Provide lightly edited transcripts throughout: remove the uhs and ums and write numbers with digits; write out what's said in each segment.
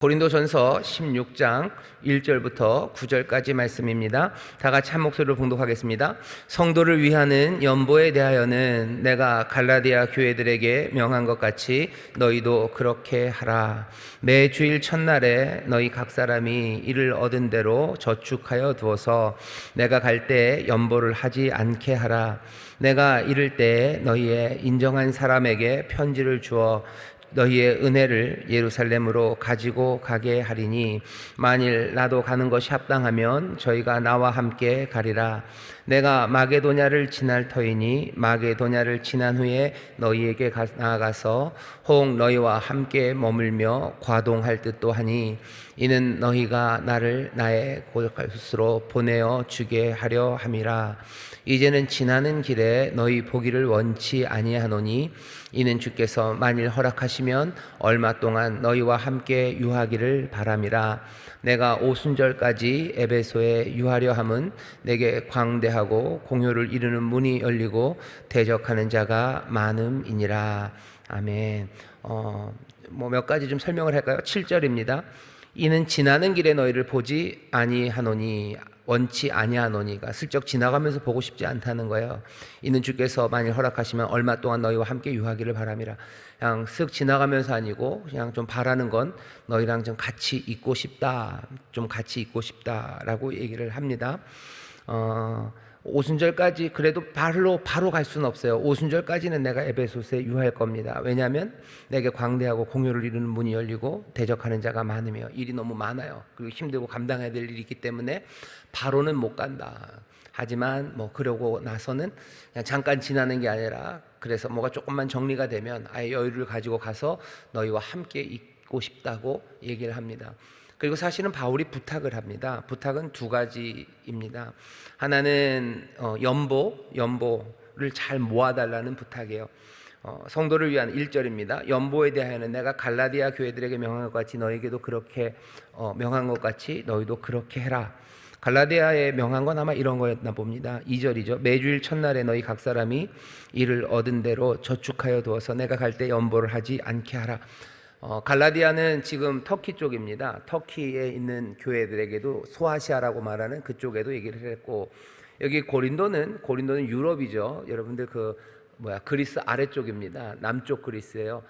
고린도전서 16장 1절부터 9절까지 말씀입니다. 다 같이 한 목소리로 봉독하겠습니다. 성도를 위하는 연보에 대하여는 내가 갈라디아 교회들에게 명한 것 같이 너희도 그렇게 하라. 매 주일 첫날에 너희 각 사람이 이를 얻은 대로 저축하여 두어서 내가 갈 때 연보를 하지 않게 하라. 내가 이를 때 너희의 인정한 사람에게 편지를 주어 너희의 은혜를 예루살렘으로 가지고 가게 하리니 만일 나도 가는 것이 합당하면 저희가 나와 함께 가리라. 내가 마게도냐를 지날 터이니 마게도냐를 지난 후에 너희에게 나아가서 혹 너희와 함께 머물며 과동할 듯도 하니 이는 너희가 나를 나의 곳으로 보내어 주게 하려 함이라. 이제는 지나는 길에 너희 보기를 원치 아니하노니 이는 주께서 만일 허락하시면 얼마 동안 너희와 함께 유하기를 바람이라. 내가 오순절까지 에베소에 유하려 함은 내게 광대하고 공효를 이루는 문이 열리고 대적하는 자가 많음이니라. 아멘. 몇 가지 좀 설명을 할까요? 7절입니다. 이는 지나는 길에 너희를 보지 아니하노니, 원치 아니하노니가 슬쩍 지나가면서 보고 싶지 않다는 거예요. 이는 주께서 만일 허락하시면 얼마 동안 너희와 함께 유하기를 바람이라. 그냥 쓱 지나가면서 아니고 그냥 좀 바라는 건 너희랑 좀 같이 있고 싶다, 좀 같이 있고 싶다라고 얘기를 합니다. 오순절까지 그래도 바로 갈 수는 없어요. 오순절까지는 내가 에베소서에 유할 겁니다. 왜냐하면 내게 광대하고 공효를 이루는 문이 열리고 대적하는 자가 많으며 일이 너무 많아요. 그리고 힘들고 감당해야 될 일이 있기 때문에 바로는 못 간다. 하지만 그러고 나서는 그냥 잠깐 지나는 게 아니라 그래서 뭐가 조금만 정리가 되면 아예 여유를 가지고 가서 너희와 함께 있고 싶다고 얘기를 합니다. 그리고 사실은 바울이 부탁을 합니다. 부탁은 두 가지입니다. 하나는 연보를 잘 모아달라는 부탁이에요. 성도를 위한 1절입니다. 연보에 대하여는 내가 갈라디아 교회들에게 명한 것 같이 너에게도 그렇게 명한 것 같이 너희도 그렇게 해라. 갈라디아에 명한 건 아마 이런 거였나 봅니다. 2절이죠. 매주일 첫날에 너희 각 사람이 이를 얻은 대로 저축하여 두어서 내가 갈 때 연보를 하지 않게 하라. 갈라디아는 지금 터키 쪽입니다. 터키에 있는 교회들에게도 소아시아라고 말하는 그쪽에도 얘기를 했고, 여기 고린도는 유럽이죠. 여러분들 그리스 아래쪽입니다. 남쪽 그리스예요.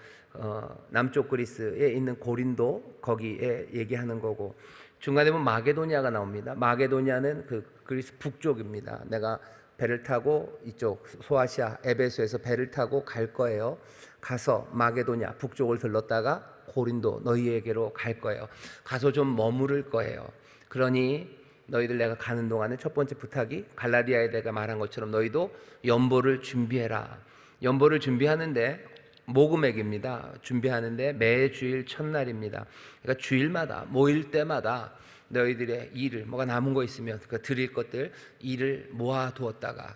남쪽 그리스에 있는 고린도 거기에 얘기하는 거고, 중간에 보면 마게도냐가 나옵니다. 마게도냐는 그리스 북쪽입니다. 내가 배를 타고 이쪽 소아시아 에베소에서 배를 타고 갈 거예요. 가서 마게도냐 북쪽을 들렀다가 고린도 너희에게로 갈 거예요. 가서 좀 머무를 거예요. 그러니 너희들 내가 가는 동안에 첫 번째 부탁이 갈라디아에 내가 말한 것처럼 너희도 연보를 준비해라. 연보를 준비하는데 모금액입니다. 준비하는데 매주일 첫날입니다. 그러니까 주일마다 모일 때마다 너희들의 일을 뭐가 남은 거 있으면 드릴 것들 일을 모아두었다가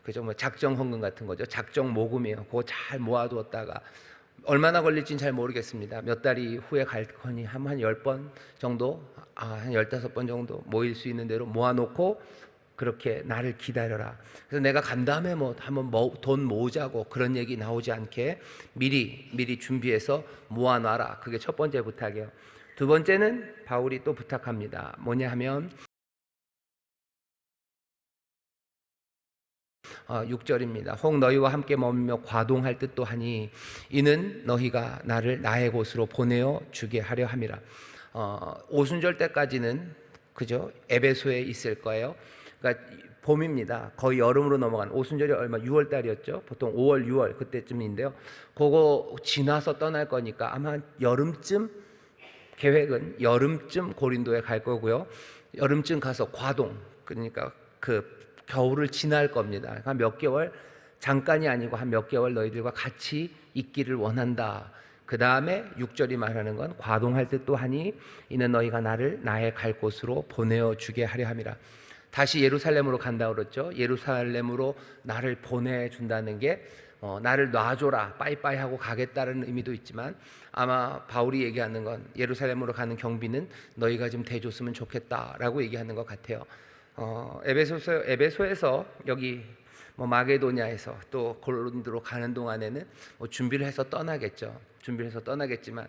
그죠? 작정 헌금 같은 거죠. 작정 모금이에요. 그거 잘 모아두었다가 얼마나 걸릴지는 잘 모르겠습니다. 몇 달이 후에 갈 거니 한 10번 정도, 한 15번 정도 모일 수 있는 대로 모아놓고 그렇게 나를 기다려라. 그래서 내가 간 다음에 한번 돈 모으자고 그런 얘기 나오지 않게 미리 준비해서 모아놔라. 그게 첫 번째 부탁이에요. 두 번째는 바울이 또 부탁합니다. 뭐냐 하면 6절입니다. 혹 너희와 함께 머물며 과동할 듯도 하니 이는 너희가 나를 나의 곳으로 보내어 주게 하려 함이라. 오순절 때까지는 그죠? 에베소에 있을 거예요. 그러니까 봄입니다. 거의 여름으로 넘어간 오순절이 얼마 6월 달이었죠. 보통 5월, 6월 그때쯤인데요. 그거 지나서 떠날 거니까 아마 여름쯤 계획은 여름쯤 고린도에 갈 거고요. 여름쯤 가서 과동 그러니까 겨울을 지날 겁니다. 한 몇 개월 잠깐이 아니고 한 몇 개월 너희들과 같이 있기를 원한다. 그 다음에 6절이 말하는 건 과동할 듯도 하니 이는 너희가 나를 나의 갈 곳으로 보내어 주게 하려 함이라. 다시 예루살렘으로 간다고 그랬죠. 예루살렘으로 나를 보내준다는 게 나를 놔줘라 빠이빠이 하고 가겠다는 의미도 있지만 아마 바울이 얘기하는 건 예루살렘으로 가는 경비는 너희가 좀 대줬으면 좋겠다라고 얘기하는 것 같아요. 에베소에서 여기 마게도냐에서 또 고린도로 가는 동안에는 준비를 해서 떠나겠죠. 준비를 해서 떠나겠지만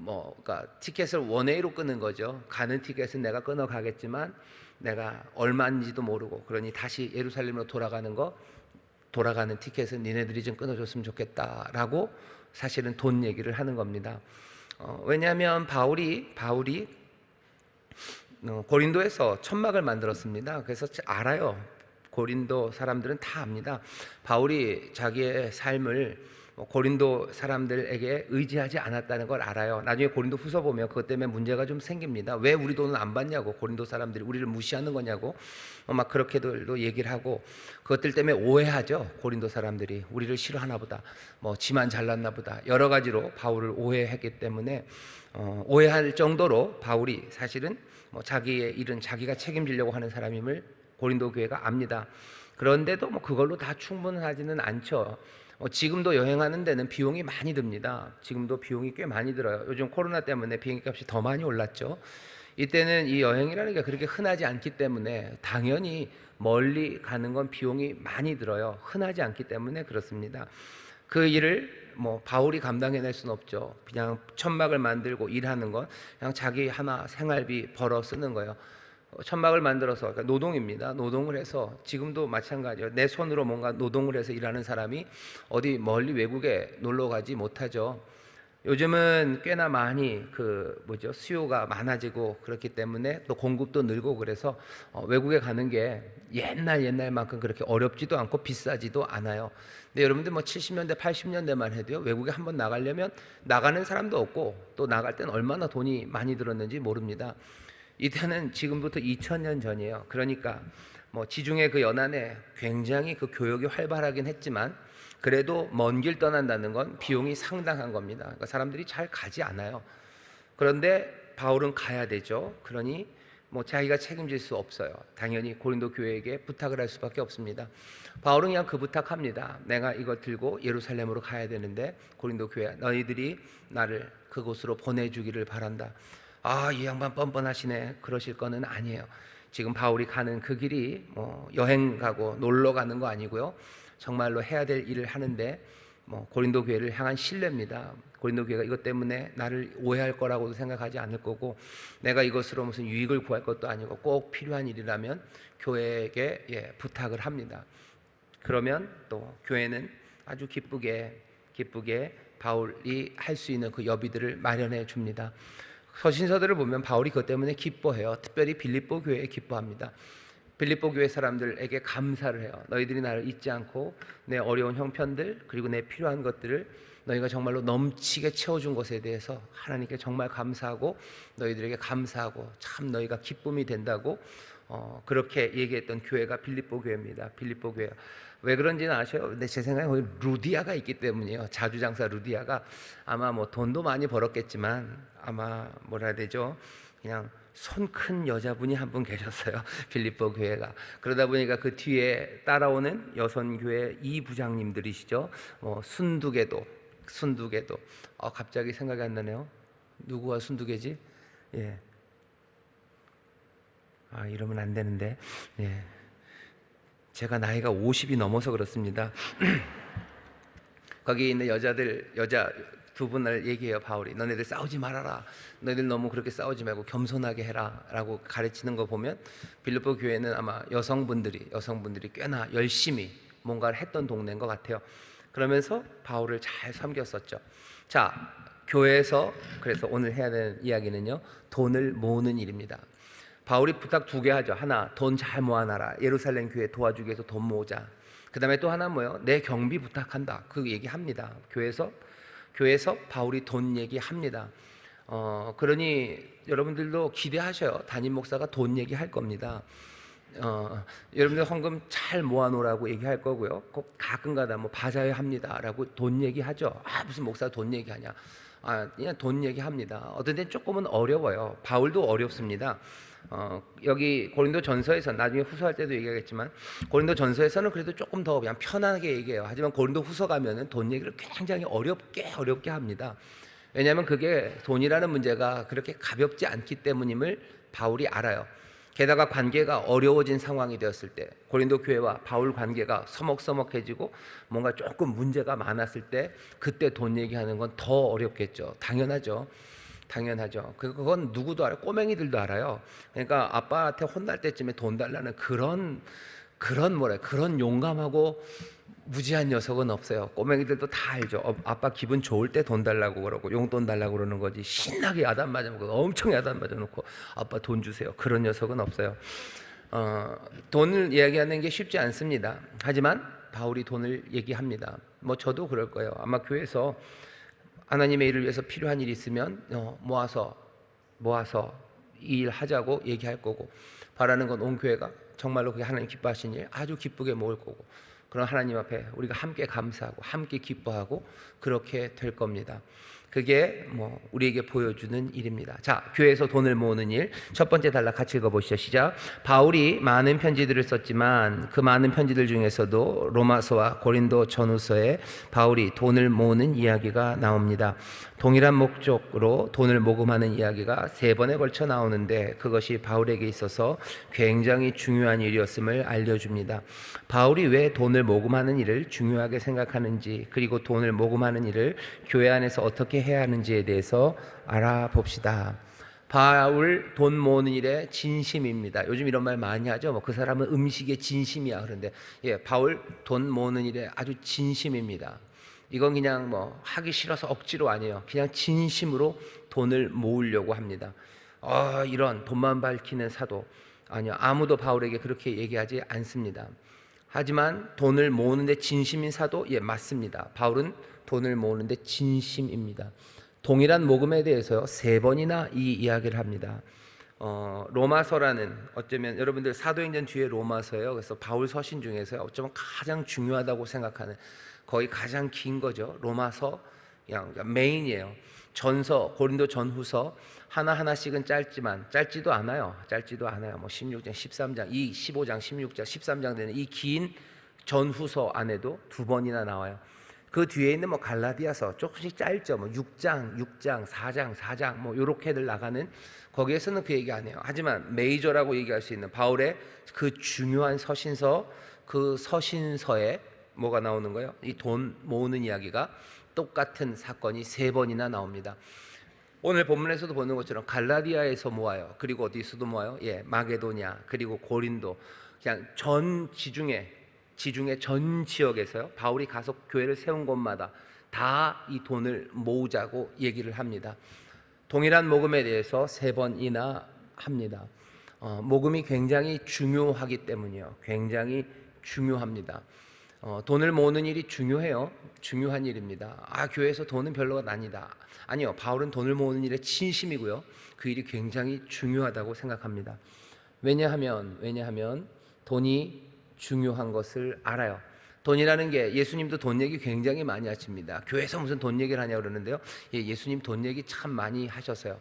그러니까 티켓을 원웨이로 끊는 거죠. 가는 티켓은 내가 끊어 가겠지만 내가 얼마인지도 모르고, 그러니 다시 예루살렘으로 돌아가는 티켓은 니네들이 좀 끊어줬으면 좋겠다라고 사실은 돈 얘기를 하는 겁니다. 왜냐하면 바울이 고린도에서 천막을 만들었습니다. 그래서 알아요. 고린도 사람들은 다 압니다. 바울이 자기의 삶을 고린도 사람들에게 의지하지 않았다는 걸 알아요. 나중에 고린도 후서 보면 그것 때문에 문제가 좀 생깁니다. 왜 우리 돈을 안 받냐고, 고린도 사람들이 우리를 무시하는 거냐고 막 그렇게도 얘기를 하고, 그것들 때문에 오해하죠. 고린도 사람들이 우리를 싫어하나 보다, 지만 잘났나 보다, 여러 가지로 바울을 오해했기 때문에 오해할 정도로 바울이 사실은 자기의 일은 자기가 책임지려고 하는 사람임을 고린도 교회가 압니다. 그런데도 그걸로 다 충분하지는 않죠. 지금도 여행하는 데는 비용이 많이 듭니다. 지금도 비용이 꽤 많이 들어요. 요즘 코로나 때문에 비행기 값이 더 많이 올랐죠. 이때는 이 여행이라는 게 그렇게 흔하지 않기 때문에 당연히 멀리 가는 건 비용이 많이 들어요. 흔하지 않기 때문에 그렇습니다. 그 일을 바울이 감당해낼 수는 없죠. 그냥 천막을 만들고 일하는 건 그냥 자기 하나 생활비 벌어 쓰는 거예요. 천막을 만들어서, 그러니까 노동입니다. 노동을 해서, 지금도 마찬가지예요. 내 손으로 뭔가 노동을 해서 일하는 사람이 어디 멀리 외국에 놀러 가지 못하죠. 요즘은 꽤나 많이 수요가 많아지고 그렇기 때문에 또 공급도 늘고, 그래서 외국에 가는 게 옛날만큼 그렇게 어렵지도 않고 비싸지도 않아요. 근데 여러분들 70년대 80년대만 해도요, 외국에 한번 나가려면 나가는 사람도 없고, 또 나갈 때는 얼마나 돈이 많이 들었는지 모릅니다. 이때는 지금부터 2000년 전이에요. 그러니까 지중해 그 연안에 굉장히 그 교역이 활발하긴 했지만 그래도 먼 길 떠난다는 건 비용이 상당한 겁니다. 그러니까 사람들이 잘 가지 않아요. 그런데 바울은 가야 되죠. 그러니 자기가 책임질 수 없어요. 당연히 고린도 교회에게 부탁을 할 수밖에 없습니다. 바울은 그냥 그 부탁합니다. 내가 이거 들고 예루살렘으로 가야 되는데 고린도 교회, 너희들이 나를 그곳으로 보내주기를 바란다. 이 양반 뻔뻔하시네, 그러실 거는 아니에요. 지금 바울이 가는 그 길이 여행 가고 놀러 가는 거 아니고요, 정말로 해야 될 일을 하는데 고린도 교회를 향한 신뢰입니다. 고린도 교회가 이것 때문에 나를 오해할 거라고도 생각하지 않을 거고, 내가 이것으로 무슨 유익을 구할 것도 아니고 꼭 필요한 일이라면 교회에게 부탁을 합니다. 그러면 또 교회는 아주 기쁘게 바울이 할 수 있는 그 여비들을 마련해 줍니다. 서신서들을 보면 바울이 그것 때문에 기뻐해요. 특별히 빌립보 교회에 기뻐합니다. 빌립보 교회 사람들에게 감사를 해요. 너희들이 나를 잊지 않고 내 어려운 형편들, 그리고 내 필요한 것들을 너희가 정말로 넘치게 채워준 것에 대해서 하나님께 정말 감사하고, 너희들에게 감사하고 참 너희가 기쁨이 된다고 그렇게 얘기했던 교회가 빌립보 교회입니다. 빌립보 교회. 왜 그런지는 아셔요? 근데 제 생각에 거기 루디아가 있기 때문이에요. 자주장사 루디아가 아마 돈도 많이 벌었겠지만 아마 뭐라 해야 되죠? 그냥 손 큰 여자분이 한 분 계셨어요. 빌립보 교회가. 그러다 보니까 그 뒤에 따라오는 여선교회 이 부장님들이시죠. 순두개도 갑자기 생각이 안 나네요. 누구와 순두개지? 예. 이러면 안 되는데. 예. 제가 나이가 50이 넘어서 그렇습니다. 거기 있는 여자 두 분을 얘기해요. 바울이 너네들 싸우지 말아라, 너희들 너무 그렇게 싸우지 말고 겸손하게 해라 라고 가르치는 거 보면 빌립보 교회는 아마 여성분들이 꽤나 열심히 뭔가를 했던 동네인 것 같아요. 그러면서 바울을 잘 섬겼었죠. 자, 교회에서 그래서 오늘 해야 되는 이야기는요, 돈을 모으는 일입니다. 바울이 부탁 두 개 하죠. 하나, 돈 잘 모아놔라. 예루살렘 교회 도와주기 위해서 돈 모으자. 그 다음에 또 하나 뭐예요? 내 경비 부탁한다. 그 얘기합니다. 교회에서 바울이 돈 얘기합니다. 그러니 여러분들도 기대하셔요. 담임 목사가 돈 얘기할 겁니다. 여러분들 헌금 잘 모아놓으라고 얘기할 거고요. 꼭 가끔가다 받아야 합니다라고 돈 얘기하죠. 무슨 목사가 돈 얘기하냐? 그냥 돈 얘기합니다. 어떤 데는 조금은 어려워요. 바울도 어렵습니다. 여기 고린도 전서에서, 나중에 후서할 때도 얘기하겠지만 고린도 전서에서는 그래도 조금 더 그냥 편하게 얘기해요. 하지만 고린도 후서 가면은 돈 얘기를 굉장히 어렵게 합니다. 왜냐하면 그게 돈이라는 문제가 그렇게 가볍지 않기 때문임을 바울이 알아요. 게다가 관계가 어려워진 상황이 되었을 때, 고린도 교회와 바울 관계가 서먹서먹해지고 뭔가 조금 문제가 많았을 때, 그때 돈 얘기하는 건 더 어렵겠죠. 당연하죠. 당연하죠. 그건 누구도 알아요. 꼬맹이들도 알아요. 그러니까 아빠한테 혼날 때쯤에 돈 달라는 그런 용감하고 무지한 녀석은 없어요. 꼬맹이들도 다 알죠. 아빠 기분 좋을 때 돈 달라고 그러고 용돈 달라고 그러는 거지. 신나게 야단 맞아놓고 엄청 야단 맞아놓고 아빠 돈 주세요. 그런 녀석은 없어요. 돈을 이야기하는 게 쉽지 않습니다. 하지만 바울이 돈을 얘기합니다. 뭐 저도 그럴 거예요. 아마 교회에서 하나님의 일을 위해서 필요한 일이 있으면 모아서 이 일 하자고 얘기할 거고, 바라는 건 온 교회가 정말로 그게 하나님 기뻐하신 일 아주 기쁘게 모을 거고, 그런 하나님 앞에 우리가 함께 감사하고 함께 기뻐하고 그렇게 될 겁니다. 그게 우리에게 보여주는 일입니다. 자, 교회에서 돈을 모으는 일, 첫 번째 단락 같이 읽어보시죠. 시작. 바울이 많은 편지들을 썼지만 그 많은 편지들 중에서도 로마서와 고린도 전후서에 바울이 돈을 모으는 이야기가 나옵니다. 동일한 목적으로 돈을 모금하는 이야기가 3번에 걸쳐 나오는데 그것이 바울에게 있어서 굉장히 중요한 일이었음을 알려줍니다. 바울이 왜 돈을 모금하는 일을 중요하게 생각하는지, 그리고 돈을 모금하는 일을 교회 안에서 어떻게 해야 하는지에 대해서 알아봅시다. 바울 돈 모으는 일에 진심입니다. 요즘 이런 말 많이 하죠. 그 사람은 음식에 진심이야. 그런데 바울 돈 모으는 일에 아주 진심입니다. 이건 그냥 하기 싫어서 억지로 아니에요. 그냥 진심으로 돈을 모으려고 합니다. 이런 돈만 밝히는 사도 아니요, 아무도 바울에게 그렇게 얘기하지 않습니다. 하지만 돈을 모으는데 진심인 사도 맞습니다. 바울은 돈을 모으는데 진심입니다. 동일한 모금에 대해서요 3번이나 이 이야기를 합니다. 로마서라는, 어쩌면 여러분들 사도행전 뒤에 로마서예요. 그래서 바울 서신 중에서요 어쩌면 가장 중요하다고 생각하는, 거의 가장 긴 거죠. 로마서 그냥 메인이에요. 전서, 고린도 전후서 하나하나씩은 짧지도 않아요. 16장, 13장, 15장, 16장, 13장 되는 이 긴 전후서 안에도 2번이나 나와요. 그 뒤에 있는 갈라디아서 조금씩 짧죠. 6장, 4장 요렇게들 나가는, 거기에서는 그 얘기 안 해요. 하지만 메이저라고 얘기할 수 있는 바울의 그 중요한 서신서, 그 서신서에 뭐가 나오는 거예요? 이 돈 모으는 이야기가 똑같은 사건이 3번이나 나옵니다. 오늘 본문에서도 보는 것처럼 갈라디아에서 모아요. 그리고 어디서도 모아요? 마게도냐, 그리고 고린도, 그냥 전 지중해 전 지역에서요 바울이 가서 교회를 세운 곳마다 다 이 돈을 모으자고 얘기를 합니다. 동일한 모금에 대해서 3번이나 합니다. 모금이 굉장히 중요하기 때문이요. 굉장히 중요합니다. 돈을 모으는 일이 중요해요. 중요한 일입니다. 교회에서 돈은 별로가 아니다. 아니요, 바울은 돈을 모으는 일에 진심이고요. 그 일이 굉장히 중요하다고 생각합니다. 왜냐하면 돈이 중요한 것을 알아요. 돈이라는 게, 예수님도 돈 얘기 굉장히 많이 하십니다. 교회에서 무슨 돈 얘기를 하냐고 그러는데요. 예수님 돈 얘기 참 많이 하셨어요.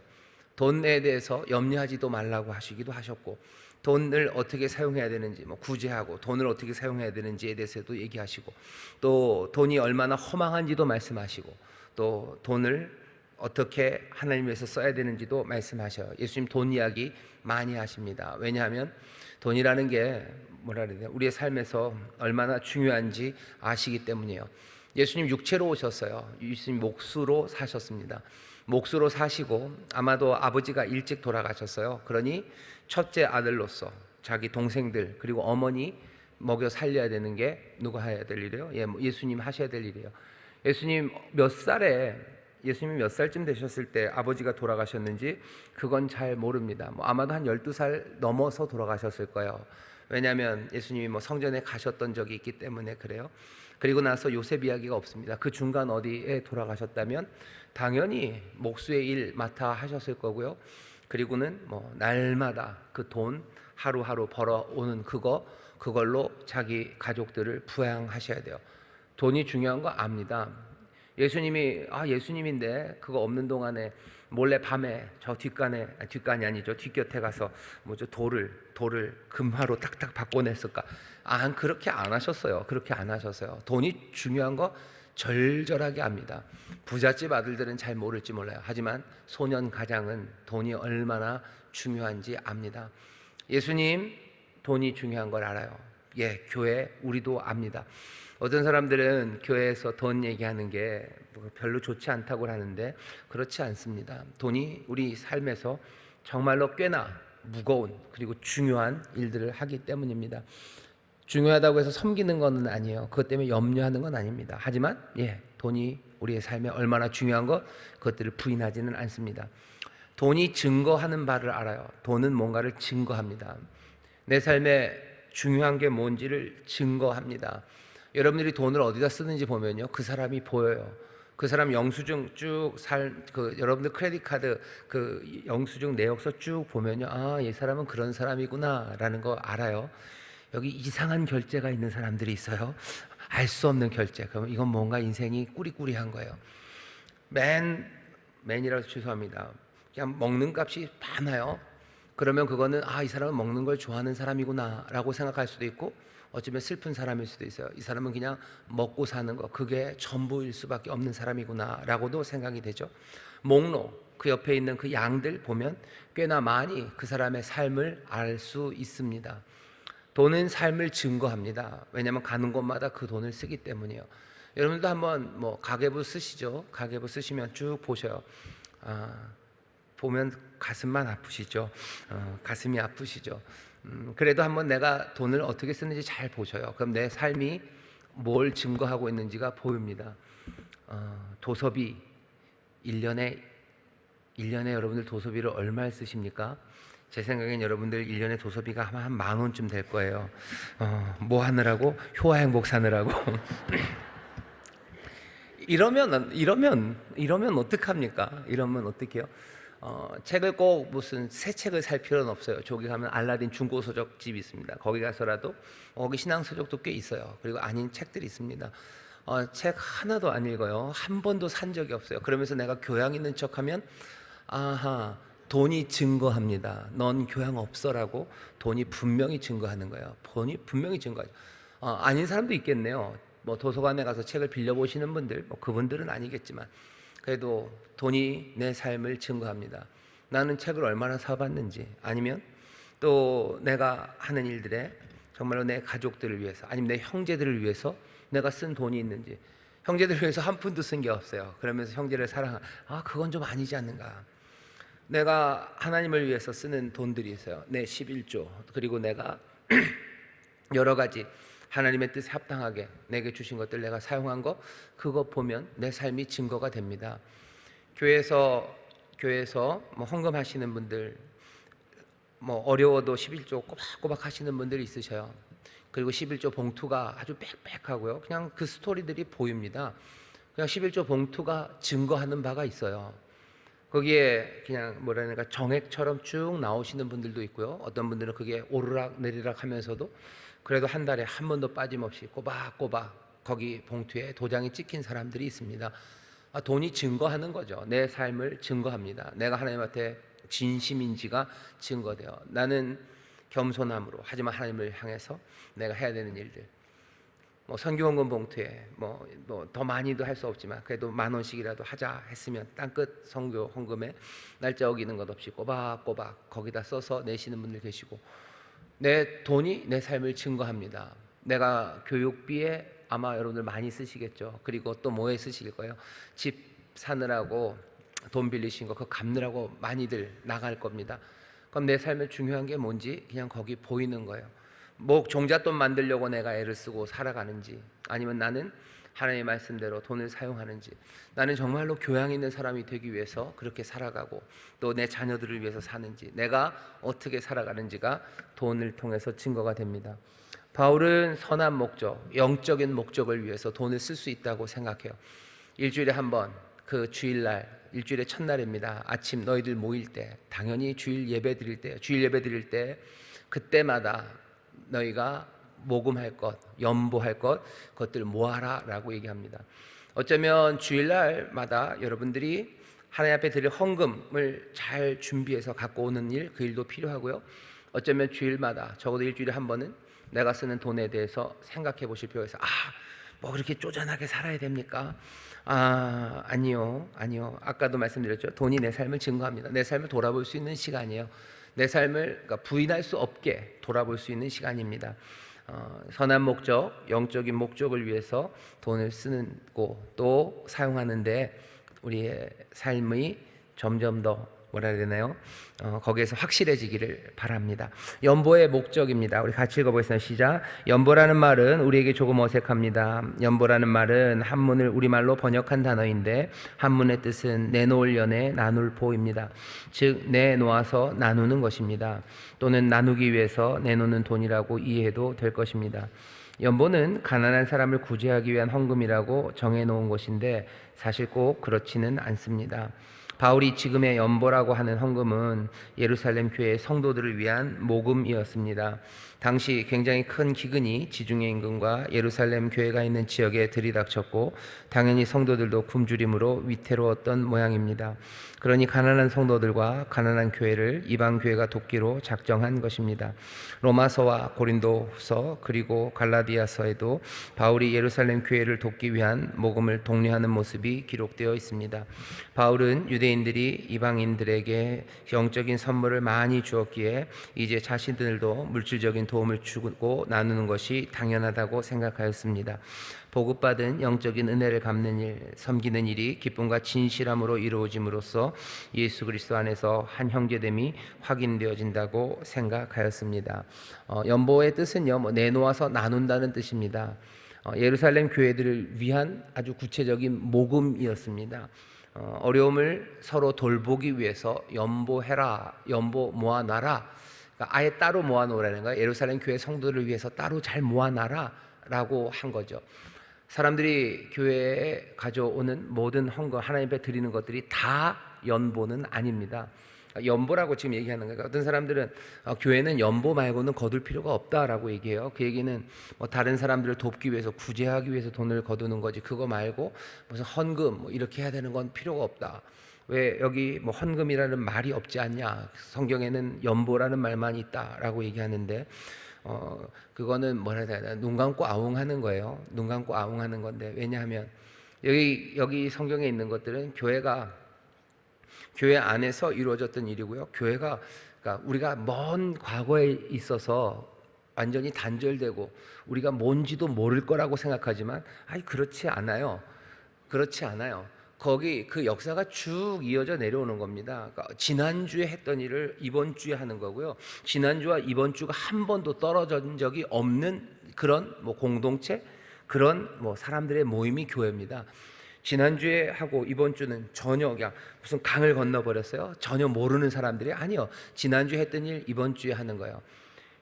돈에 대해서 염려하지도 말라고 하시기도 하셨고, 돈을 어떻게 사용해야 되는지 구제하고, 돈을 어떻게 사용해야 되는지에 대해서도 얘기하시고, 또 돈이 얼마나 허망한지도 말씀하시고, 또 돈을 어떻게 하나님 위해서 써야 되는지도 말씀하셔요. 예수님 돈 이야기 많이 하십니다. 왜냐하면 돈이라는 게 우리의 삶에서 얼마나 중요한지 아시기 때문이에요. 예수님 육체로 오셨어요. 예수님 몫으로 사셨습니다. 몫으로 사시고 아마도 아버지가 일찍 돌아가셨어요. 그러니 첫째 아들로서 자기 동생들 그리고 어머니 먹여 살려야 되는 게 누가 해야 될 일이에요? 예수님 하셔야 될 일이에요. 예수님 몇 살쯤 되셨을 때 아버지가 돌아가셨는지 그건 잘 모릅니다. 아마도 한 12살 넘어서 돌아가셨을 거예요. 왜냐하면 예수님이 성전에 가셨던 적이 있기 때문에 그래요. 그리고 나서 요셉 이야기가 없습니다. 그 중간 어디에 돌아가셨다면 당연히 목수의 일 맡아 하셨을 거고요. 그리고는 날마다 그 돈 하루하루 벌어오는 그걸로 자기 가족들을 부양하셔야 돼요. 돈이 중요한 거 압니다. 예수님인데 그거 없는 동안에 몰래 밤에 저 뒷간이 아니죠. 뒷곁에 가서 돌을 금화로 탁탁 바꿔냈을까? 그렇게 안 하셨어요. 돈이 중요한 거 절절하게 압니다. 부잣집 아들들은 잘 모를지 몰라요. 하지만 소년 가장은 돈이 얼마나 중요한지 압니다. 예수님 돈이 중요한 걸 알아요. 교회 우리도 압니다. 어떤 사람들은 교회에서 돈 얘기하는 게 별로 좋지 않다고 하는데 그렇지 않습니다. 돈이 우리 삶에서 정말로 꽤나 무거운 그리고 중요한 일들을 하기 때문입니다. 중요하다고 해서 섬기는 건 아니에요. 그것 때문에 염려하는 건 아닙니다. 하지만 돈이 우리의 삶에 얼마나 중요한 것, 그것들을 부인하지는 않습니다. 돈이 증거하는 바를 알아요. 돈은 뭔가를 증거합니다. 내 삶에 중요한 게 뭔지를 증거합니다. 여러분들이 돈을 어디다 쓰는지 보면요, 그 사람이 보여요. 그 사람 영수증 여러분들 크레딧 카드 그 영수증 내역서 쭉 보면요, 이 사람은 그런 사람이구나라는 거 알아요. 여기 이상한 결제가 있는 사람들이 있어요. 알 수 없는 결제. 그럼 이건 뭔가 인생이 꾸리꾸리한 거예요. 맨이라서 죄송합니다. 그냥 먹는 값이 많아요. 그러면 그거는 이 사람은 먹는 걸 좋아하는 사람이구나 라고 생각할 수도 있고, 어쩌면 슬픈 사람일 수도 있어요. 이 사람은 그냥 먹고 사는 거, 그게 전부일 수밖에 없는 사람이구나 라고도 생각이 되죠. 목록, 그 옆에 있는 그 양들 보면 꽤나 많이 그 사람의 삶을 알 수 있습니다. 돈은 삶을 증거합니다. 왜냐하면 가는 곳마다 그 돈을 쓰기 때문이에요. 여러분도 한번 가계부 쓰시죠. 가계부 쓰시면 쭉 보셔요. 보면 가슴만 아프시죠. 가슴이 아프시죠. 그래도 한번 내가 돈을 어떻게 쓰는지 잘 보셔요. 그럼 내 삶이 뭘 증거하고 있는지가 보입니다. 도서비 1년에 여러분들 도서비를 얼마 쓰십니까? 제 생각엔 여러분들 1년에 도서비가 한 10,000원쯤 될 거예요. 뭐 하느라고? 효화행복 사느라고. 이러면 어떡합니까? 이러면 어떡해요? 책을 꼭 무슨 새 책을 살 필요는 없어요. 저기 가면 알라딘 중고서적집이 있습니다. 거기 가서라도 거기 신앙서적도 꽤 있어요. 그리고 아닌 책들이 있습니다. 책 하나도 안 읽어요. 한 번도 산 적이 없어요. 그러면서 내가 교양 있는 척하면 돈이 증거합니다. 넌 교양 없어라고 돈이 분명히 증거하는 거예요. 돈이 분명히 증거하죠. 아닌 사람도 있겠네요. 도서관에 가서 책을 빌려보시는 분들, 그분들은 아니겠지만 그래도 돈이 내 삶을 증거합니다. 나는 책을 얼마나 사봤는지, 아니면 또 내가 하는 일들에 정말로 내 가족들을 위해서, 아니면 내 형제들을 위해서 내가 쓴 돈이 있는지. 형제들을 위해서 한 푼도 쓴 게 없어요. 그러면서 형제를 그건 좀 아니지 않는가. 내가 하나님을 위해서 쓰는 돈들이 있어요. 내 11조, 그리고 내가 여러 가지 하나님의 뜻에 합당하게 내게 주신 것들 내가 사용한 거, 그거 보면 내 삶이 증거가 됩니다. 교회에서 헌금하시는 분들, 어려워도 11조 꼬박꼬박 하시는 분들이 있으셔요. 그리고 11조 봉투가 아주 빽빽하고요. 그냥 그 스토리들이 보입니다. 그냥 11조 봉투가 증거하는 바가 있어요. 거기에 그냥 정액처럼 쭉 나오시는 분들도 있고요. 어떤 분들은 그게 오르락 내리락 하면서도 그래도 한 달에 한 번도 빠짐없이 꼬박꼬박 거기 봉투에 도장이 찍힌 사람들이 있습니다. 돈이 증거하는 거죠. 내 삶을 증거합니다. 내가 하나님한테 진심인지가 증거돼요. 나는 겸손함으로, 하지만 하나님을 향해서 내가 해야 되는 일들, 선교헌금 봉투에 더 많이도 할 수 없지만 그래도 10,000원씩이라도 하자 했으면 땅끝 선교 헌금에 날짜 어기는 것 없이 꼬박꼬박 거기다 써서 내시는 분들 계시고, 내 돈이 내 삶을 증거합니다. 내가 교육비에 아마 여러분들 많이 쓰시겠죠. 그리고 또 뭐에 쓰실 거예요? 집 사느라고 돈 빌리신 거 그거 갚느라고 많이들 나갈 겁니다. 그럼 내 삶에 중요한 게 뭔지 그냥 거기 보이는 거예요. 종잣돈 만들려고 내가 애를 쓰고 살아가는지, 아니면 나는 하나님의 말씀대로 돈을 사용하는지, 나는 정말로 교양 있는 사람이 되기 위해서 그렇게 살아가고 또 내 자녀들을 위해서 사는지, 내가 어떻게 살아가는지가 돈을 통해서 증거가 됩니다. 바울은 선한 목적, 영적인 목적을 위해서 돈을 쓸 수 있다고 생각해요. 일주일에 한 번, 그 주일날, 일주일의 첫날입니다. 아침 너희들 모일 때, 당연히 주일 예배 드릴 때 그때마다 너희가 모금할 것, 연보할 것, 그것들 모아라 라고 얘기합니다. 어쩌면 주일날마다 여러분들이 하나님 앞에 드릴 헌금을 잘 준비해서 갖고 오는 일, 그 일도 필요하고요. 어쩌면 주일마다 적어도 일주일에 한 번은 내가 쓰는 돈에 대해서 생각해 보실 필요가 있어요. 그렇게 쪼잔하게 살아야 됩니까? 아니요. 아까도 말씀드렸죠. 돈이 내 삶을 증거합니다. 내 삶을 돌아볼 수 있는 시간이에요. 내 삶을 부인할 수 없게 돌아볼 수 있는 시간입니다. 선한 목적, 영적인 목적을 위해서 돈을 쓰고 또 사용하는데 우리의 삶이 점점 더 뭐라 해야 되나요? 거기에서 확실해지기를 바랍니다. 연보의 목적입니다. 우리 같이 읽어보겠습니다. 시작. 연보라는 말은 우리에게 조금 어색합니다. 연보라는 말은 한문을 우리말로 번역한 단어인데 한문의 뜻은 내놓을 연에 나눌 보입니다. 즉 내놓아서 나누는 것입니다. 또는 나누기 위해서 내놓는 돈이라고 이해해도 될 것입니다. 연보는 가난한 사람을 구제하기 위한 헌금이라고 정해놓은 것인데 사실 꼭 그렇지는 않습니다. 바울이 지금의 연보라고 하는 헌금은 예루살렘 교회 성도들을 위한 모금이었습니다. 당시 굉장히 큰 기근이 지중해 인근과 예루살렘 교회가 있는 지역에 들이닥쳤고 당연히 성도들도 굶주림으로 위태로웠던 모양입니다. 그러니 가난한 성도들과 가난한 교회를 이방 교회가 돕기로 작정한 것입니다. 로마서와 고린도후서 그리고 갈라디아서에도 바울이 예루살렘 교회를 돕기 위한 모금을 독려하는 모습이 기록되어 있습니다. 바울은 유대인들이 이방인들에게 영적인 선물을 많이 주었기에 이제 자신들도 물질적인 도움을 주고 나누는 것이 당연하다고 생각하였습니다. 보급받은 영적인 은혜를 갚는 일, 섬기는 일이 기쁨과 진실함으로 이루어짐으로써 예수 그리스도 안에서 한 형제됨이 확인되어진다고 생각하였습니다. 연보의 뜻은요, 내놓아서 나눈다는 뜻입니다. 예루살렘 교회들을 위한 아주 구체적인 모금이었습니다. 어려움을 서로 돌보기 위해서 연보해라, 연보 모아놔라. 그러니까 아예 따로 모아놓으라는 거예요. 예루살렘 교회 성도들을 위해서 따로 잘 모아놔라 라고 한 거죠. 사람들이 교회에 가져오는 모든 헌금, 하나님 앞에 드리는 것들이 다 연보는 아닙니다. 연보라고 지금 얘기하는 거예요. 어떤 사람들은 교회는 연보 말고는 거둘 필요가 없다라고 얘기해요. 그 얘기는 뭐 다른 사람들을 돕기 위해서, 구제하기 위해서 돈을 거두는 거지, 그거 말고 무슨 헌금 뭐 이렇게 해야 되는 건 필요가 없다. 왜 여기 뭐 헌금이라는 말이 없지 않냐, 성경에는 연보라는 말만 있다라고 얘기하는데 그거는 뭐라 해야 되나, 눈 감고 아웅하는 거예요. 눈 감고 아웅하는 건데, 왜냐하면 여기 성경에 있는 것들은 교회 안에서 이루어졌던 일이고요. 교회가, 그러니까 우리가 먼 과거에 있어서 완전히 단절되고 우리가 뭔지도 모를 거라고 생각하지만 그렇지 않아요. 그렇지 않아요. 거기 그 역사가 쭉 이어져 내려오는 겁니다. 그러니까 지난주에 했던 일을 이번 주에 하는 거고요. 지난주와 이번 주가 한 번도 떨어진 적이 없는 그런 뭐 공동체, 그런 뭐 사람들의 모임이 교회입니다. 지난주에 하고 이번 주는 전혀 그냥 무슨 강을 건너버렸어요. 전혀 모르는 사람들이 아니요. 지난주에 했던 일 이번 주에 하는 거예요.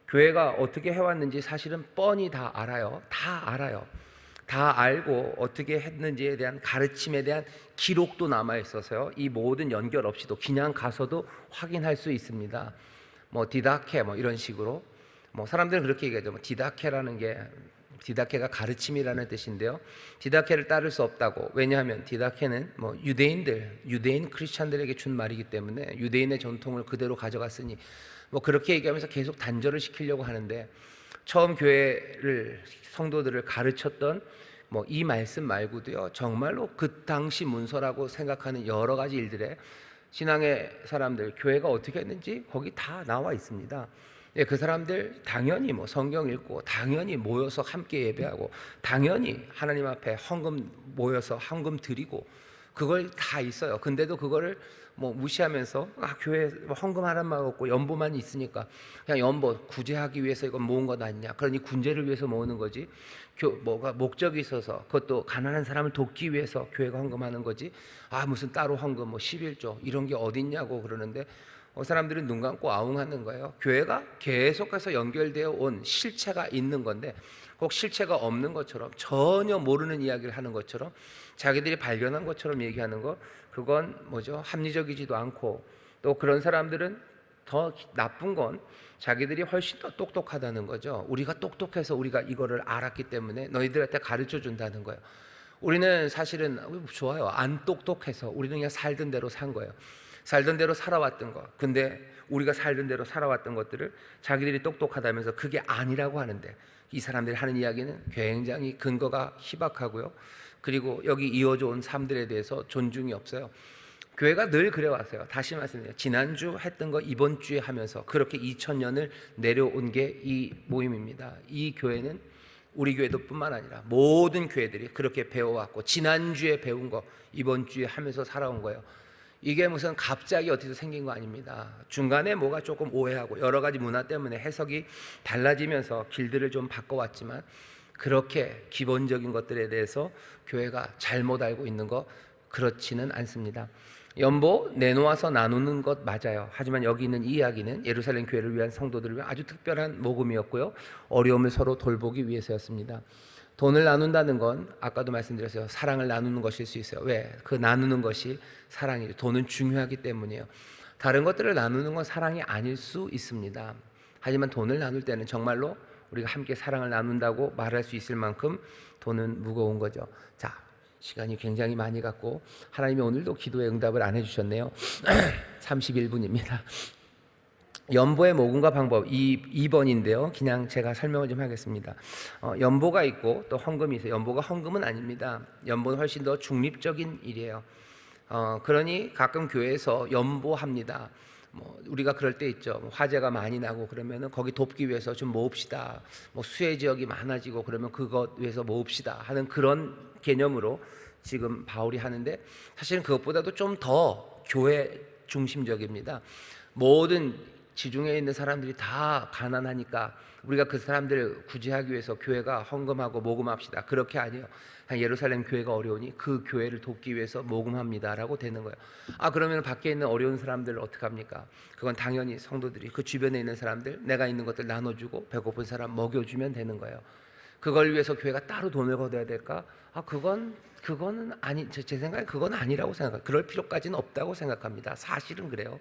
교회가 어떻게 해왔는지 사실은 뻔히 다 알아요. 다 알아요. 다 알고 어떻게 했는지에 대한 가르침에 대한 기록도 남아 있어서요. 이 모든 연결 없이도 그냥 가서도 확인할 수 있습니다. 뭐 디다케 뭐 이런 식으로 뭐 사람들은 그렇게 얘기하죠. 뭐 디다케가 가르침이라는 뜻인데요. 디다케를 따를 수 없다고. 왜냐하면 디다케는 뭐 유대인 크리스찬들에게 준 말이기 때문에 유대인의 전통을 그대로 가져갔으니 뭐 그렇게 얘기하면서 계속 단절을 시키려고 하는데, 처음 교회를 성도들을 가르쳤던 뭐 이 말씀 말고도요, 정말로 그 당시 문서라고 생각하는 여러 가지 일들에 신앙의 사람들, 교회가 어떻게 했는지 거기 다 나와 있습니다. 그 사람들 당연히 뭐 성경 읽고, 당연히 모여서 함께 예배하고, 당연히 하나님 앞에 헌금 모여서 헌금 드리고, 그걸 다 있어요. 근데도 그거를 뭐 무시하면서 교회 헌금 하란 말 없고 연보만 있으니까 그냥 연보 구제하기 위해서 이건 모은 것 아니냐, 그러니 군제를 위해서 모으는 거지, 뭐가 목적이 있어서 그것도 가난한 사람을 돕기 위해서 교회가 헌금하는 거지, 무슨 따로 헌금 뭐 11조 이런 게 어딨냐고 그러는데, 사람들은 눈 감고 아웅하는 거예요. 교회가 계속해서 연결되어 온 실체가 있는 건데 꼭 실체가 없는 것처럼, 전혀 모르는 이야기를 하는 것처럼, 자기들이 발견한 것처럼 얘기하는 것, 그건 뭐죠? 합리적이지도 않고, 또 그런 사람들은 더 나쁜 건 자기들이 훨씬 더 똑똑하다는 거죠. 우리가 똑똑해서 우리가 이거를 알았기 때문에 너희들한테 가르쳐 준다는 거예요. 우리는 사실은 좋아요. 안 똑똑해서 우리는 그냥 살던 대로 산 거예요. 살던 대로 살아왔던 것. 근데 우리가 살던 대로 살아왔던 것들을 자기들이 똑똑하다면서 그게 아니라고 하는데, 이 사람들이 하는 이야기는 굉장히 근거가 희박하고요. 그리고 여기 이어져 온 삶들에 대해서 존중이 없어요. 교회가 늘 그래왔어요. 다시 말씀드려요. 지난주 했던 거 이번 주에 하면서 그렇게 2000년을 내려온 게 이 모임입니다. 이 교회는 우리 교회도 뿐만 아니라 모든 교회들이 그렇게 배워왔고 지난주에 배운 거 이번 주에 하면서 살아온 거예요. 이게 무슨 갑자기 어디서 생긴 거 아닙니다. 중간에 뭐가 조금 오해하고 여러 가지 문화 때문에 해석이 달라지면서 길들을 좀 바꿔왔지만 그렇게 기본적인 것들에 대해서 교회가 잘못 알고 있는 거 그렇지는 않습니다. 연보 내놓아서 나누는 것 맞아요. 하지만 여기 있는 이 이야기는 예루살렘 교회를 위한 성도들을 위한 아주 특별한 모금이었고요. 어려움을 서로 돌보기 위해서였습니다. 돈을 나눈다는 건 아까도 말씀드렸어요. 사랑을 나누는 것일 수 있어요. 왜? 그 나누는 것이 사랑이죠. 돈은 중요하기 때문이에요. 다른 것들을 나누는 건 사랑이 아닐 수 있습니다. 하지만 돈을 나눌 때는 정말로 우리가 함께 사랑을 나눈다고 말할 수 있을 만큼 돈은 무거운 거죠. 자, 시간이 굉장히 많이 갔고 하나님이 오늘도 기도의 응답을 안 해주셨네요. 31분입니다. 연보의 모금과 방법 2번인데요. 그냥 제가 설명을 좀 하겠습니다. 연보가 있고 또 헌금이 있어요. 연보가 헌금은 아닙니다. 연보는 훨씬 더 중립적인 일이에요. 그러니 가끔 교회에서 연보합니다. 우리가 그럴 때 있죠. 화재가 많이 나고 그러면은 거기 돕기 위해서 좀 모읍시다. 수해 지역이 많아지고 그러면 그것 위해서 모읍시다 하는 그런 개념으로 지금 바울이 하는데 사실은 그것보다도 좀 더 교회 중심적입니다. 모든 지중해에 있는 사람들이 다 가난하니까 우리가 그 사람들을 구제하기 위해서 교회가 헌금하고 모금합시다. 그렇게 아니에요. 그냥 예루살렘 교회가 어려우니 그 교회를 돕기 위해서 모금합니다라고 되는 거예요. 그러면 밖에 있는 어려운 사람들을 어떻게 합니까? 그건 당연히 성도들이 그 주변에 있는 사람들 내가 있는 것들 나눠주고 배고픈 사람 먹여주면 되는 거예요. 그걸 위해서 교회가 따로 돈을 걷어야 될까? 그거는 아니, 제 생각에 그건 아니라고 생각해요. 그럴 필요까지는 없다고 생각합니다. 사실은 그래요.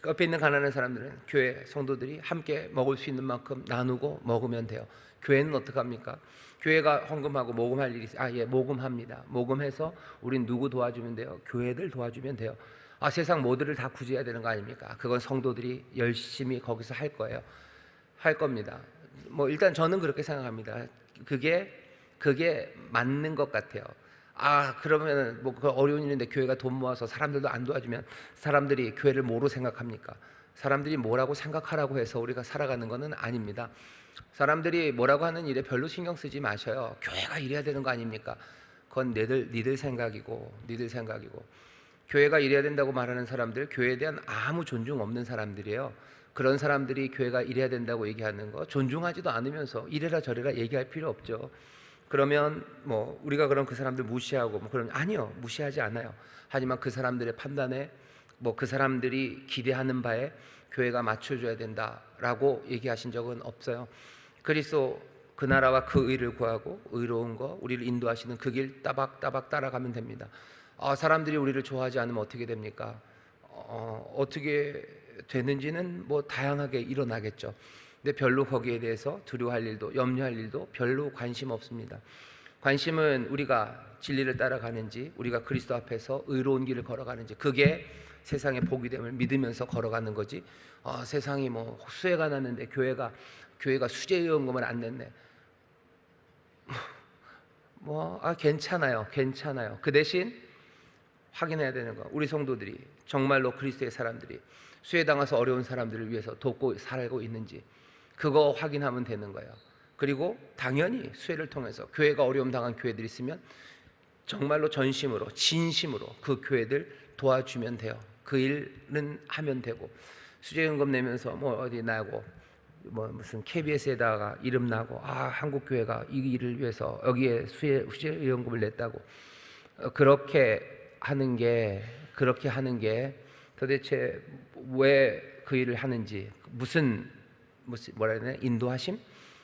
옆에 있는 가난한 사람들은 교회 성도들이 함께 먹을 수 있는 만큼 나누고 먹으면 돼요. 교회는 어떻게 합니까? 교회가 헌금하고 모금할 일이 있어요. 예, 모금합니다. 모금해서 우린 누구 도와주면 돼요? 교회들 도와주면 돼요. 세상 모두를 다 구제해야 되는 거 아닙니까? 그건 성도들이 열심히 거기서 할 거예요. 할 겁니다. 일단 저는 그렇게 생각합니다. 그게 맞는 것 같아요. 그러면 그 어려운 일인데 교회가 돈 모아서 사람들도 안 도와주면 사람들이 교회를 뭐로 생각합니까? 사람들이 뭐라고 생각하라고 해서 우리가 살아가는 것은 아닙니다. 사람들이 뭐라고 하는 일에 별로 신경 쓰지 마셔요. 교회가 이래야 되는 거 아닙니까? 그건 니들 생각이고 교회가 이래야 된다고 말하는 사람들, 교회에 대한 아무 존중 없는 사람들이에요. 그런 사람들이 교회가 이래야 된다고 얘기하는 거 존중하지도 않으면서 이래라 저래라 얘기할 필요 없죠. 그러면 우리가 그럼 그 사람들 무시하고 그러면 아니요, 무시하지 않아요. 하지만 그 사람들의 판단에 그 사람들이 기대하는 바에 교회가 맞춰줘야 된다라고 얘기하신 적은 없어요. 그리스도 그 나라와 그 의를 구하고 의로운 거 우리를 인도하시는 그 길 따박따박 따라가면 됩니다. 사람들이 우리를 좋아하지 않으면 어떻게 됩니까? 어떻게 되는지는 다양하게 일어나겠죠. 근데 별로 거기에 대해서 두려워할 일도 염려할 일도 별로 관심 없습니다. 관심은 우리가 진리를 따라가는지 우리가 그리스도 앞에서 의로운 길을 걸어가는지 그게 세상의 복이 됨을 믿으면서 걸어가는 거지. 세상이 수해가 났는데 교회가 수재위원금을 안 냈네. 괜찮아요. 그 대신 확인해야 되는 거 우리 성도들이 정말로 그리스도의 사람들이 수해당해서 어려운 사람들을 위해서 돕고 살고 있는지 그거 확인하면 되는 거예요. 그리고 당연히 수혜를 통해서 교회가 어려움 당한 교회들이 있으면 정말로 전심으로 진심으로 그 교회들 도와주면 돼요. 그 일은 하면 되고 수재연금 내면서 어디 나고 무슨 KBS에다가 이름 나고 한국 교회가 이 일을 위해서 여기에 수재연금을 냈다고 그렇게 하는 게 도대체 왜 그 일을 하는지 무슨 뭐라 해야 되나 인도하심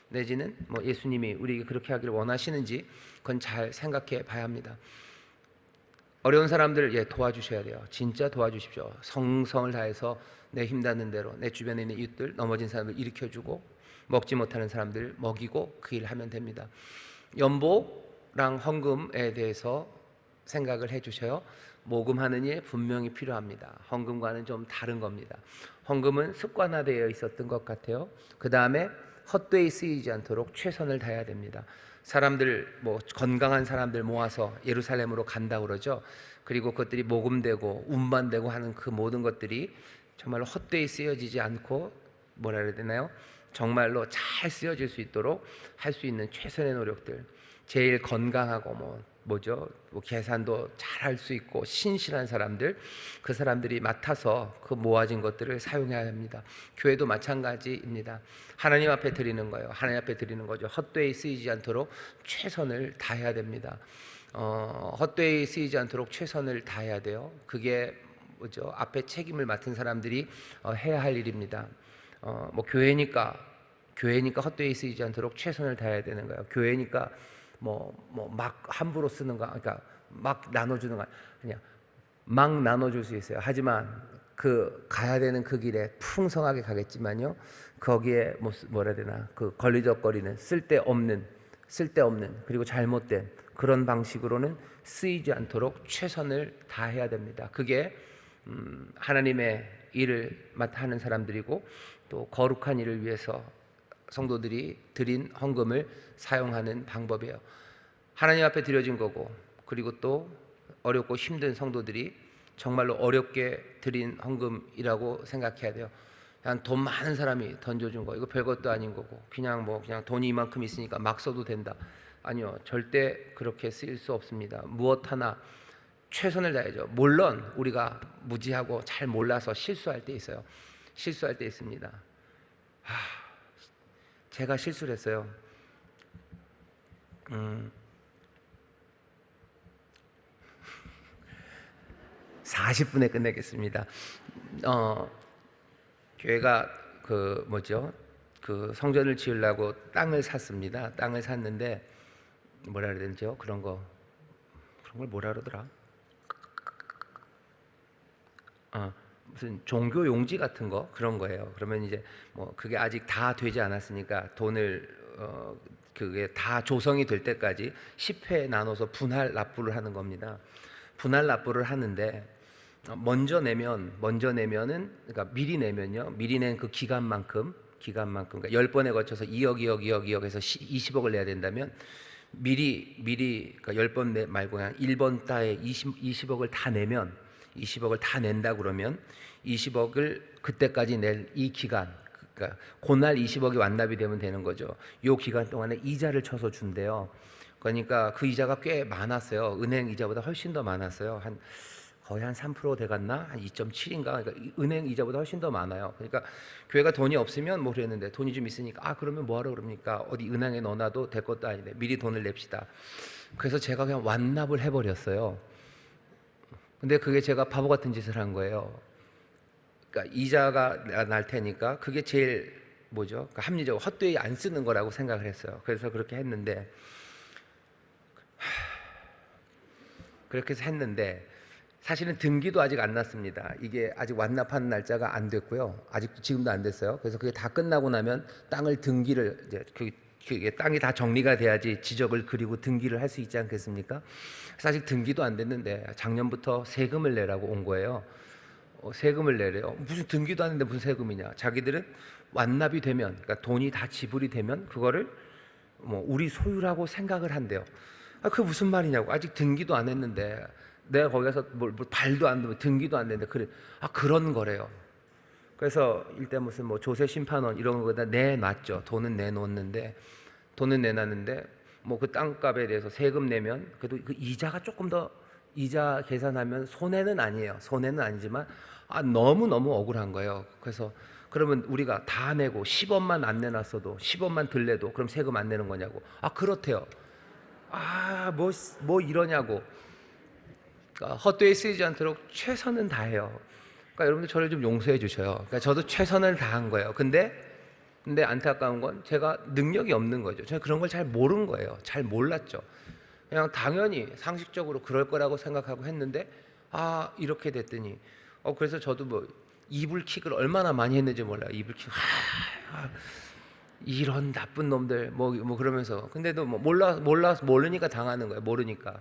내지는 예수님이 우리에게 그렇게 하기를 원하시는지 그건 잘 생각해 봐야 합니다. 어려운 사람들 도와주셔야 돼요. 진짜 도와주십시오. 성성을 다해서 내 힘닿는 대로 내 주변에 있는 이웃들 넘어진 사람들 일으켜주고 먹지 못하는 사람들 먹이고 그 일을 하면 됩니다. 연보랑 헌금에 대해서 생각을 해주셔요. 모금하는 일 분명히 필요합니다. 헌금과는 좀 다른 겁니다. 헌금은 습관화되어 있었던 것 같아요. 그 다음에 헛되이 쓰이지 않도록 최선을 다해야 됩니다. 사람들 건강한 사람들 모아서 예루살렘으로 간다 그러죠. 그리고 그것들이 모금되고 운반되고 하는 그 모든 것들이 정말로 헛되이 쓰여지지 않고 뭐라 그래야 되나요? 정말로 잘 쓰여질 수 있도록 할 수 있는 최선의 노력들, 제일 건강하고 뭐 계산도 잘 할 수 있고 신실한 사람들, 그 사람들이 맡아서 그 모아진 것들을 사용해야 합니다. 교회도 마찬가지입니다. 하나님 앞에 드리는 거예요. 하나님 앞에 드리는 거죠. 헛되이 쓰이지 않도록 최선을 다해야 됩니다. 헛되이 쓰이지 않도록 최선을 다해야 돼요. 그게 앞에 책임을 맡은 사람들이 해야 할 일입니다. 교회니까 헛되이 쓰이지 않도록 최선을 다해야 되는 거예요. 교회니까 막 함부로 쓰는 거, 그러니까 막 나눠주는 거, 그냥 막 나눠줄 수 있어요. 하지만 그 가야 되는 그 길에 풍성하게 가겠지만요, 거기에 뭐라 해야 되나, 그 걸리적거리는 쓸데없는 그리고 잘못된 그런 방식으로는 쓰이지 않도록 최선을 다해야 됩니다. 그게 하나님의 일을 맡아 하는 사람들이고, 또 거룩한 일을 위해서 성도들이 드린 헌금을 사용하는 방법이에요. 하나님 앞에 드려진 거고, 그리고 또 어렵고 힘든 성도들이 정말로 어렵게 드린 헌금이라고 생각해야 돼요. 그냥 돈 많은 사람이 던져준 거, 이거 별것도 아닌 거고, 그냥 돈이 이만큼 있으니까 막 써도 된다. 아니요, 절대 그렇게 쓰일 수 없습니다. 무엇 하나 최선을 다해야죠. 물론 우리가 무지하고 잘 몰라서 실수할 때 있어요. 실수할 때 있습니다. 제가 실수를 했어요. 40분에 끝내겠습니다. 교회가 그 성전을 지으려고 땅을 샀습니다. 땅을 샀는데 뭐라 그래야 되죠? 그런 걸 뭐라 그러더라? 무슨 종교 용지 같은 거, 그런 거예요. 그러면 이제 그게 아직 다 되지 않았으니까 돈을 그게 다 조성이 될 때까지 10회 나눠서 분할 납부를 하는 겁니다. 분할 납부를 하는데 먼저 내면은, 그러니까 미리 내면요, 미리 낸 그 기간만큼, 그러니까 10번에 거쳐서 2억 해서 20억을 내야 된다면, 미리 그러니까 10번 말고 그냥 1번 달에 20억을 다 내면, 20억을 다 낸다 그러면 20억을 그때까지 낼 이 기간, 그러니까 그날 20억이 완납이 되면 되는 거죠. 이 기간 동안에 이자를 쳐서 준대요. 그러니까 그 이자가 꽤 많았어요. 은행 이자보다 훨씬 더 많았어요. 거의 한 3% 돼갔나? 한 2.7인가? 그러니까 은행 이자보다 훨씬 더 많아요. 그러니까 교회가 돈이 없으면 그랬는데, 돈이 좀 있으니까 그러면 뭐하러 그럽니까? 어디 은행에 넣어놔도 될 것도 아닌데 미리 돈을 냅시다. 그래서 제가 그냥 완납을 해버렸어요. 근데 그게 제가 바보 같은 짓을 한 거예요. 그러니까 이자가 날 테니까 그게 제일 그러니까 합리적으로 헛되이 안 쓰는 거라고 생각을 했어요. 그래서 그렇게 했는데, 사실은 등기도 아직 안 났습니다. 이게 아직 완납하는 날짜가 안 됐고요. 아직도 지금도 안 됐어요. 그래서 그게 다 끝나고 나면 땅을 등기를, 이제 그게 땅이 다 정리가 돼야지 지적을 그리고 등기를 할 수 있지 않겠습니까? 그래서 아직 등기도 안 됐는데 작년부터 세금을 내라고 온 거예요. 세금을 내래요. 무슨 등기도 안 했는데 무슨 세금이냐? 자기들은 완납이 되면, 그러니까 돈이 다 지불이 되면 그거를 우리 소유라고 생각을 한대요. 그게 무슨 말이냐고. 아직 등기도 안 했는데 내가 거기 가서 발도 안 들고 등기도 안 됐는데, 그래. 그런 거래요. 그래서 일단 무슨 조세 심판원 이런 거다 내놨죠. 돈은 내놨는데 그 땅값에 대해서 세금 내면 그래도 그 이자가 조금 더, 이자 계산하면 손해는 아니에요. 손해는 아니지만 너무 억울한 거예요. 그래서 그러면 우리가 다 내고 10원만 안 내놨어도, 10원만 덜 내도 그럼 세금 안 내는 거냐고. 그렇대요. 뭐 이러냐고. 그러니까 헛되이 쓰이지 않도록 최선은 다해요. 그러니까 여러분들 저를 좀 용서해 주셔요. 그러니까 저도 최선을 다한 거예요. 근데 안타까운 건 제가 능력이 없는 거죠. 제가 그런 걸 잘 모른 거예요. 잘 몰랐죠. 그냥 당연히 상식적으로 그럴 거라고 생각하고 했는데 이렇게 됐더니 그래서 저도 이불킥을 얼마나 많이 했는지 몰라요. 이불킥. 이런 나쁜 놈들 그러면서. 근데도 모르니까 당하는 거예요. 모르니까.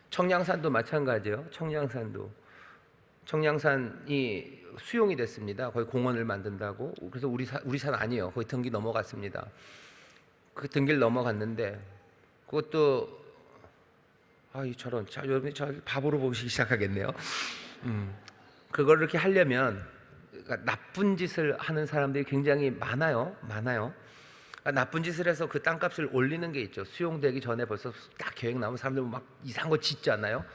청량산도 마찬가지예요. 청량산이 수용이 됐습니다. 거기 공원을 만든다고. 그래서 우리 산 아니에요. 거기 등기 넘어갔습니다. 그 등기를 넘어갔는데 그것도 저런, 여러분이 저 바보로 보시기 시작하겠네요. 그걸 이렇게 하려면, 그러니까 나쁜 짓을 하는 사람들이 굉장히 많아요. 그러니까 나쁜 짓을 해서 그 땅값을 올리는 게 있죠. 수용되기 전에 벌써 딱 계획 나오면 사람들 막 이상한 거 짓지 않나요?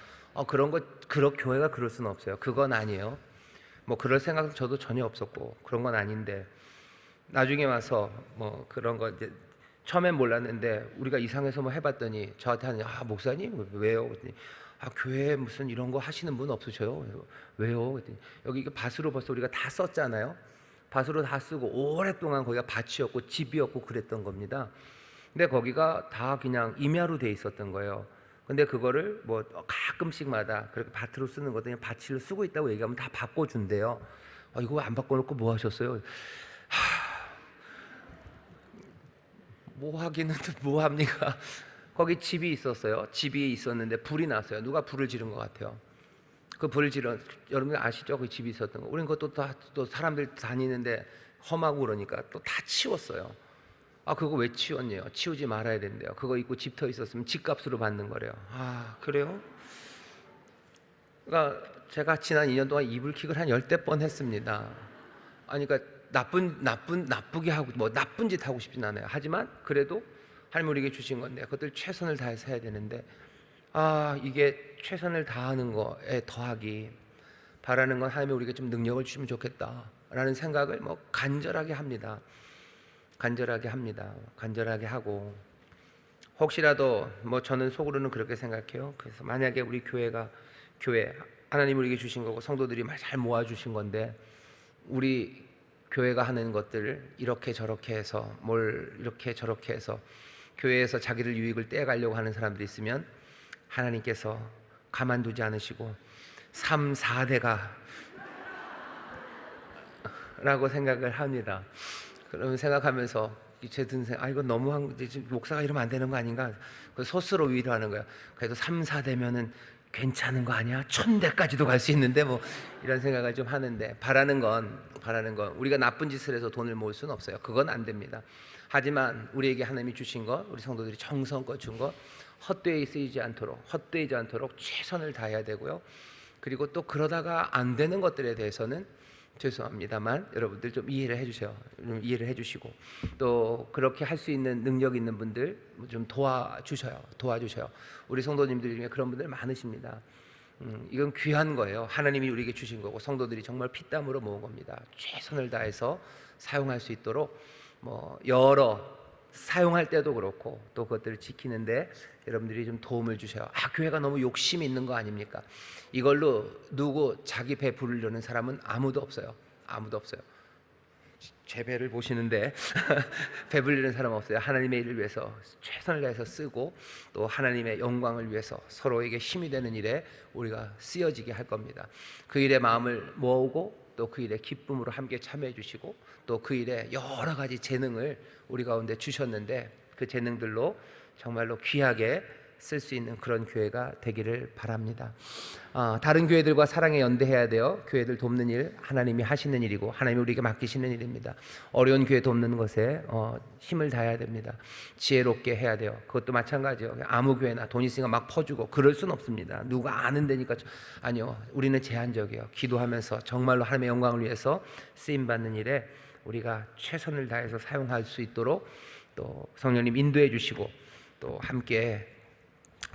그런 거, 교회가 그럴 수는 없어요. 그건 아니에요. 뭐 그럴 생각은 저도 전혀 없었고 그런 건 아닌데, 나중에 와서 뭐 그런 거 이제 처음엔 몰랐는데 우리가 이상해서 뭐 해봤더니 저한테 하는, 목사님 왜요? 그랬더니 교회에 무슨 이런 거 하시는 분 없으셔요? 그래서 왜요? 그랬더니 여기 이게 밭으로 벌써 우리가 다 썼잖아요. 밭으로 다 쓰고 오랫동안 거기가 밭이었고 집이었고 그랬던 겁니다. 근데 거기가 다 그냥 임야로 돼 있었던 거예요. 근데 그거를 뭐 가끔씩마다 그렇게 밭으로 쓰는 거든 밭으로 쓰고 있다고 얘기하면 다 바꿔준대요. 이거 안 바꿔놓고 뭐 하셨어요? 뭐 하기는 뭐 합니까? 거기 집이 있었어요. 집이 있었는데 불이 났어요. 누가 불을 지른 것 같아요. 그 불을 지른, 여러분들 아시죠? 그 집이 있었던 거. 우린 그것도 또 사람들 다니는데 험하고 그러니까 또 다 치웠어요. 그거 왜 치웠냐? 치우지 말아야 된대요. 그거 입고 집터 있었으면 집값으로 받는 거래요. 그래요? 그러니까 제가 지난 2년 동안 이불킥을 한 10대 번 했습니다. 그러니까 나쁘게 하고 뭐 나쁜 짓 하고 싶진 않아요. 하지만 그래도 하나님 우리에게 주신 건데 그것들 최선을 다해서 해야 되는데, 이게 최선을 다하는 거에 더하기 바라는 건 하나님이 우리에게 좀 능력을 주시면 좋겠다라는 생각을 뭐 간절하게 합니다. 간절하게 하고, 혹시라도 뭐 저는 속으로는 그렇게 생각해요. 그래서 만약에 우리 교회 하나님 우리에게 주신 거고 성도들이 잘 모아주신 건데 우리 교회가 하는 것들을 이렇게 저렇게 해서 교회에서 자기들 유익을 떼가려고 하는 사람들이 있으면 하나님께서 가만두지 않으시고 3, 4대가 라고 생각을 합니다. 그러면 생각하면서 제 든 생각, 이거 너무한 거지, 목사가 이러면 안 되는 거 아닌가? 스스로 위로하는 거야. 그래도 3, 4대면은 괜찮은 거 아니야? 1000대까지도 갈 수 있는데 뭐 이런 생각을 좀 하는데, 바라는 건 우리가 나쁜 짓을 해서 돈을 모을 수는 없어요. 그건 안 됩니다. 하지만 우리에게 하나님이 주신 것, 우리 성도들이 정성껏 준 것 헛되지 않도록 최선을 다해야 되고요. 그리고 또 그러다가 안 되는 것들에 대해서는 죄송합니다만 여러분들 좀 이해를 해주시고, 또 그렇게 할 수 있는 능력 있는 분들 좀 도와주셔요. 우리 성도님들 중에 그런 분들 많으십니다. 이건 귀한 거예요. 하나님이 우리에게 주신 거고 성도들이 정말 피땀으로 모은 겁니다. 최선을 다해서 사용할 수 있도록 사용할 때도 그렇고 또 그것들을 지키는데 여러분들이 좀 도움을 주셔요. 교회가 너무 욕심이 있는 거 아닙니까? 이걸로 누구 자기 배 부르려는 사람은 아무도 없어요. 제 배를 보시는데 배 불리는 사람 없어요. 하나님의 일을 위해서 최선을 다해서 쓰고 또 하나님의 영광을 위해서 서로에게 힘이 되는 일에 우리가 쓰여지게 할 겁니다. 그 일에 마음을 모으고 또 그 일에 기쁨으로 함께 참여해 주시고 또 그 일에 여러 가지 재능을 우리 가운데 주셨는데 그 재능들로 정말로 귀하게 쓸 수 있는 그런 교회가 되기를 바랍니다. 다른 교회들과 사랑에 연대해야 돼요. 교회들 돕는 일 하나님이 하시는 일이고 하나님이 우리에게 맡기시는 일입니다. 어려운 교회 돕는 것에 힘을 다해야 됩니다. 지혜롭게 해야 돼요. 그것도 마찬가지예요. 아무 교회나 돈 있으니까 막 퍼주고 그럴 수는 없습니다. 누가 아는 데니까. 아니요, 우리는 제한적이에요. 기도하면서 정말로 하나님의 영광을 위해서 쓰임받는 일에 우리가 최선을 다해서 사용할 수 있도록 또 성령님 인도해 주시고 또 함께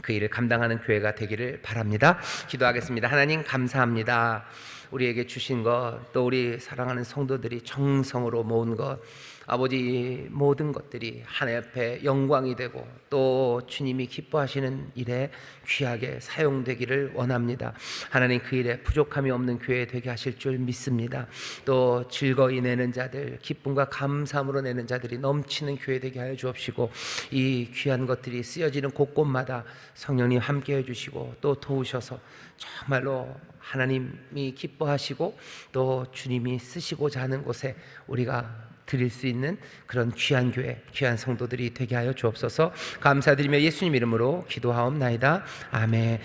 그 일을 감당하는 교회가 되기를 바랍니다. 기도하겠습니다. 하나님 감사합니다. 우리에게 주신 것, 또 우리 사랑하는 성도들이 정성으로 모은 것, 아버지 모든 것들이 하나님 앞에 영광이 되고 또 주님이 기뻐하시는 일에 귀하게 사용되기를 원합니다. 하나님 그 일에 부족함이 없는 교회 되게 하실 줄 믿습니다. 또 즐거이 내는 자들, 기쁨과 감사함으로 내는 자들이 넘치는 교회 되게 하여 주옵시고 이 귀한 것들이 쓰여지는 곳곳마다 성령님 함께 해주시고 또 도우셔서 정말로 하나님이 기뻐하시고 또 주님이 쓰시고자 하는 곳에 우리가 드릴 수 있는 그런 귀한 교회, 귀한 성도들이 되게 하여 주옵소서. 감사드리며 예수님 이름으로 기도하옵나이다. 아멘.